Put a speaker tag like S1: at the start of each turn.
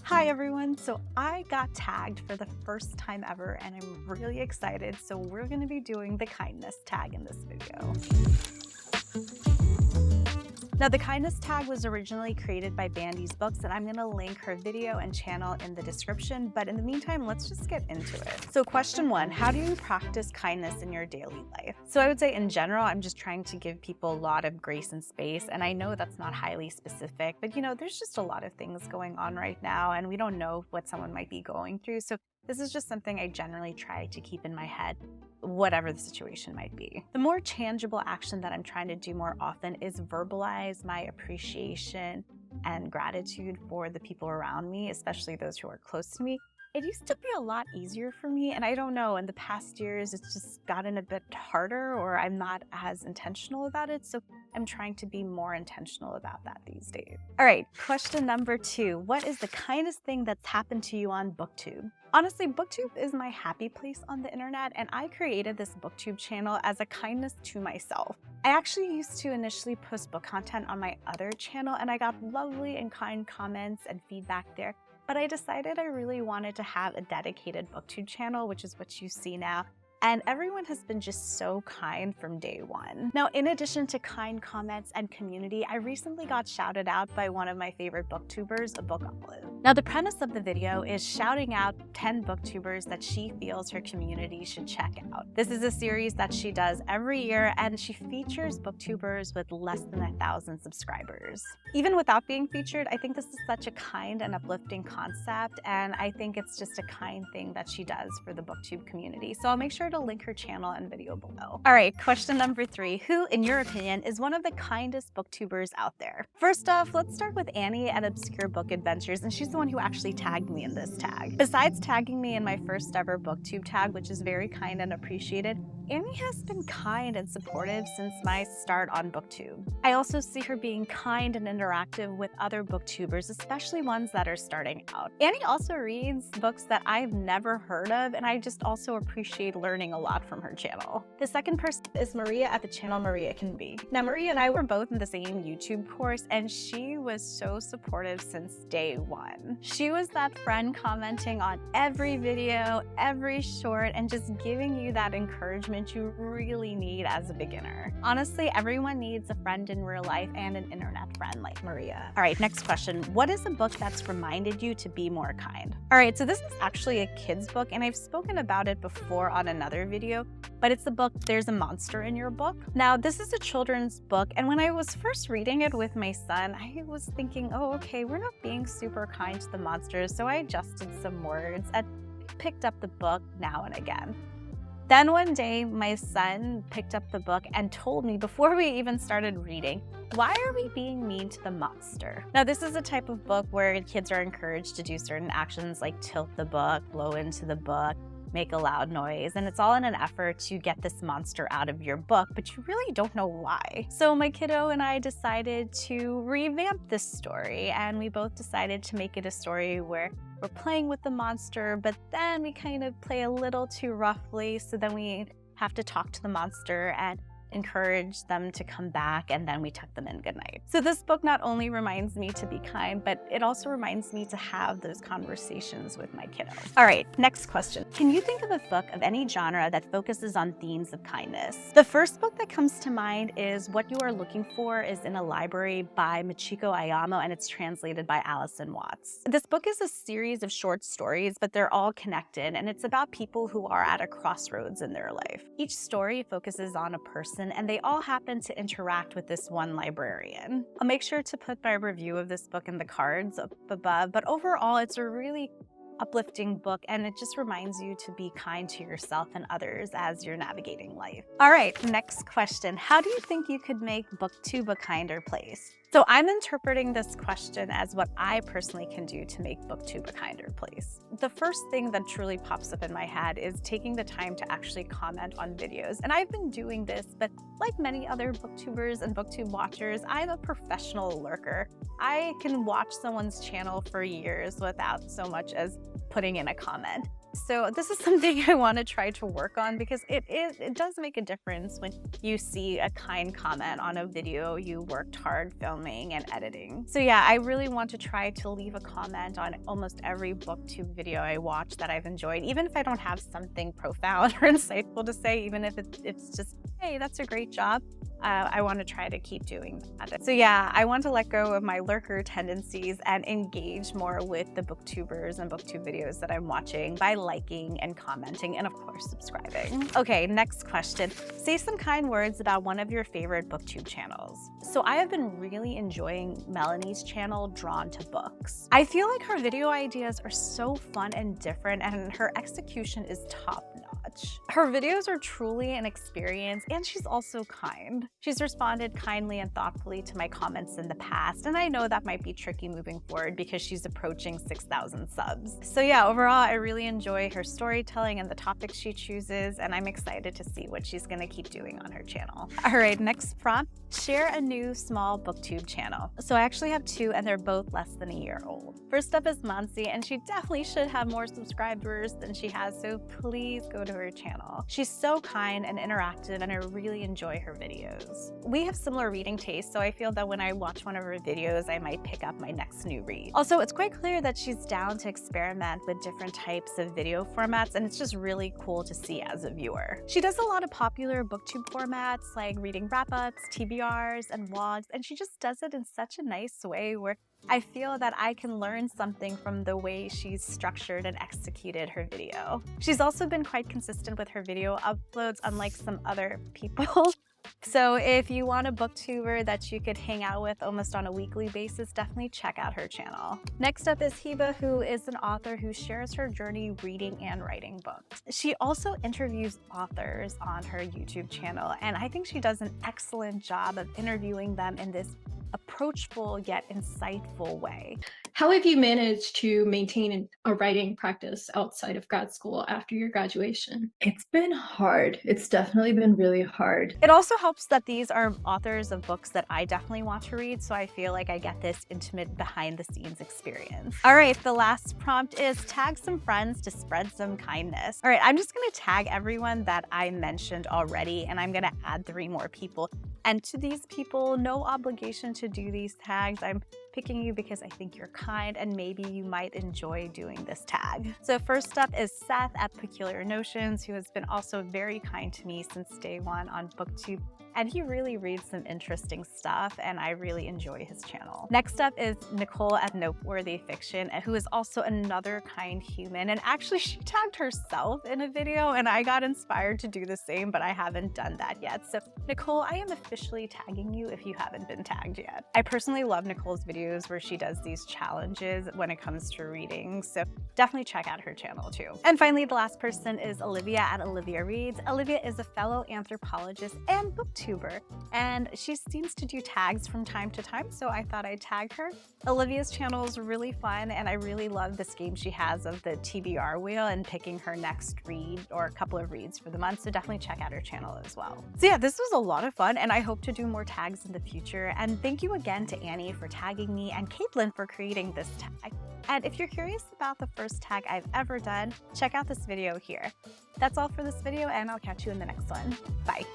S1: Hi everyone, so I got tagged for the first time ever and I'm really excited. So we're going to be doing the kindness tag in this video. Now the kindness tag was originally created by Bandy's Books and I'm going to link her video and channel in the description, but in the meantime, let's just get into it. So question 1, how do you practice kindness in your daily life? So I would say in general, I'm just trying to give people a lot of grace and space, and I know that's not highly specific, but there's just a lot of things going on right now and we don't know what someone might be going through. So this is just something I generally try to keep in my head, whatever the situation might be. The more tangible action that I'm trying to do more often is verbalize my appreciation and gratitude for the people around me, especially those who are close to me. It used to be a lot easier for me, and I don't know, in the past years it's just gotten a bit harder, or I'm not as intentional about it, so I'm trying to be more intentional about that these days. All right, question number 2. What is the kindest thing that's happened to you on BookTube? Honestly, BookTube is my happy place on the internet, and I created this BookTube channel as a kindness to myself. I actually used to initially post book content on my other channel, and I got lovely and kind comments and feedback there. But I decided I really wanted to have a dedicated BookTube channel, which is what you see now. And everyone has been just so kind from day one. Now, in addition to kind comments and community, I recently got shouted out by one of my favorite booktubers, a book olive. Now, the premise of the video is shouting out 10 booktubers that she feels her community should check out. This is a series that she does every year, and she features booktubers with less than 1,000 subscribers. Even without being featured, I think this is such a kind and uplifting concept, and I think it's just a kind thing that she does for the booktube community. So I'll make sure to link her channel and video below. All right, question number 3. Who, in your opinion, is one of the kindest booktubers out there? First off, let's start with Annie at Obscure Book Adventures, and she's the one who actually tagged me in this tag. Besides tagging me in my first ever booktube tag, which is very kind and appreciated, Annie has been kind and supportive since my start on BookTube. I also see her being kind and interactive with other booktubers, especially ones that are starting out. Annie also reads books that I've never heard of, and I just also appreciate learning a lot from her channel. The second person is Maria at the channel Maria Can Be. Now, Maria and I were both in the same YouTube course, and she was so supportive since day one. She was that friend commenting on every video, every short, and just giving you that encouragement you really need as a beginner. Honestly, everyone needs a friend in real life and an internet friend like Maria. All right, next question. What is a book that's reminded you to be more kind? All right, so this is actually a kid's book, and I've spoken about it before on another video, but it's the book There's a Monster in Your Book. Now, this is a children's book, and when I was first reading it with my son, I was thinking, oh, okay, we're not being super kind to the monsters, so I adjusted some words and picked up the book now and again. Then one day, my son picked up the book and told me before we even started reading, why are we being mean to the monster? Now, this is a type of book where kids are encouraged to do certain actions like tilt the book, blow into the book, make a loud noise, and it's all in an effort to get this monster out of your book, but you really don't know why. So my kiddo and I decided to revamp this story, and we both decided to make it a story where we're playing with the monster, but then we kind of play a little too roughly, so then we have to talk to the monster and encourage them to come back, and then we tuck them in goodnight. So this book not only reminds me to be kind, but it also reminds me to have those conversations with my kiddo. All right, next question. Can you think of a book of any genre that focuses on themes of kindness? The first book that comes to mind is What You Are Looking For Is in a Library by Michiko Ayamo, and it's translated by Allison Watts. This book is a series of short stories, but they're all connected, and it's about people who are at a crossroads in their life. Each story focuses on a person, and they all happen to interact with this one librarian. I'll make sure to put my review of this book in the cards up above, but overall it's a really uplifting book, and it just reminds you to be kind to yourself and others as you're navigating life. All right, next question. How do you think you could make BookTube a kinder place? So I'm interpreting this question as what I personally can do to make BookTube a kinder place. The first thing that truly pops up in my head is taking the time to actually comment on videos. And I've been doing this, but like many other booktubers and booktube watchers, I'm a professional lurker. I can watch someone's channel for years without so much as putting in a comment. So this is something I want to try to work on because it does make a difference when you see a kind comment on a video you worked hard filming and editing. So yeah, I really want to try to leave a comment on almost every booktube video I watch that I've enjoyed, even if I don't have something profound or insightful to say, even if it's just, hey, that's a great job. I want to try to keep doing that. So yeah, I want to let go of my lurker tendencies and engage more with the booktubers and booktube videos that I'm watching by liking and commenting and of course subscribing. Okay, next question. Say some kind words about one of your favorite booktube channels. So I have been really enjoying Melanie's channel, Drawn to Books. I feel like her video ideas are so fun and different and her execution is top-notch. Her videos are truly an experience and she's also kind. She's responded kindly and thoughtfully to my comments in the past, and I know that might be tricky moving forward because she's approaching 6,000 subs. So yeah, overall, I really enjoy her storytelling and the topics she chooses, and I'm excited to see what she's gonna keep doing on her channel. All right, next prompt, share a new small booktube channel. So I actually have two and they're both less than a year old. First up is Muncie, and she definitely should have more subscribers than she has, so please go to her channel. She's so kind and interactive and I really enjoy her videos. We have similar reading tastes, so I feel that when I watch one of her videos, I might pick up my next new read. Also, it's quite clear that she's down to experiment with different types of video formats, and it's just really cool to see as a viewer. She does a lot of popular booktube formats like reading wrap-ups, TBRs, and vlogs, and she just does it in such a nice way where I feel that I can learn something from the way she's structured and executed her video. She's also been quite consistent with her video uploads, unlike some other people. So if you want a booktuber that you could hang out with almost on a weekly basis, definitely check out her channel. Next up is Hiba, who is an author who shares her journey reading and writing books. She also interviews authors on her YouTube channel, and I think she does an excellent job of interviewing them in this approachable yet insightful way.
S2: How have you managed to maintain a writing practice outside of grad school after your graduation?
S3: It's been hard. It's definitely been really hard.
S1: It also helps that these are authors of books that I definitely want to read, so I feel like I get this intimate behind-the-scenes experience. All right, the last prompt is tag some friends to spread some kindness. All right, I'm just gonna tag everyone that I mentioned already, and I'm gonna add 3 more people. And to these people, no obligation to do these tags. I'm picking you because I think you're kind and maybe you might enjoy doing this tag. So first up is Seth at Peculiar Notions, who has been also very kind to me since day one on BookTube. And he really reads some interesting stuff, and I really enjoy his channel. Next up is Nicole at Noteworthy Fiction, who is also another kind human. And actually, she tagged herself in a video, and I got inspired to do the same, but I haven't done that yet. So Nicole, I am officially tagging you if you haven't been tagged yet. I personally love Nicole's videos where she does these challenges when it comes to reading, so definitely check out her channel too. And finally, the last person is Olivia at Olivia Reads. Olivia is a fellow anthropologist and booktuber, and she seems to do tags from time to time, so I thought I'd tag her. Olivia's channel is really fun, and I really love this game she has of the TBR wheel and picking her next read or a couple of reads for the month, so definitely check out her channel as well. So yeah, this was a lot of fun, and I hope to do more tags in the future, and thank you again to Annie for tagging me and Caitlin for creating this tag. And if you're curious about the first tag I've ever done, check out this video here. That's all for this video, and I'll catch you in the next one. Bye.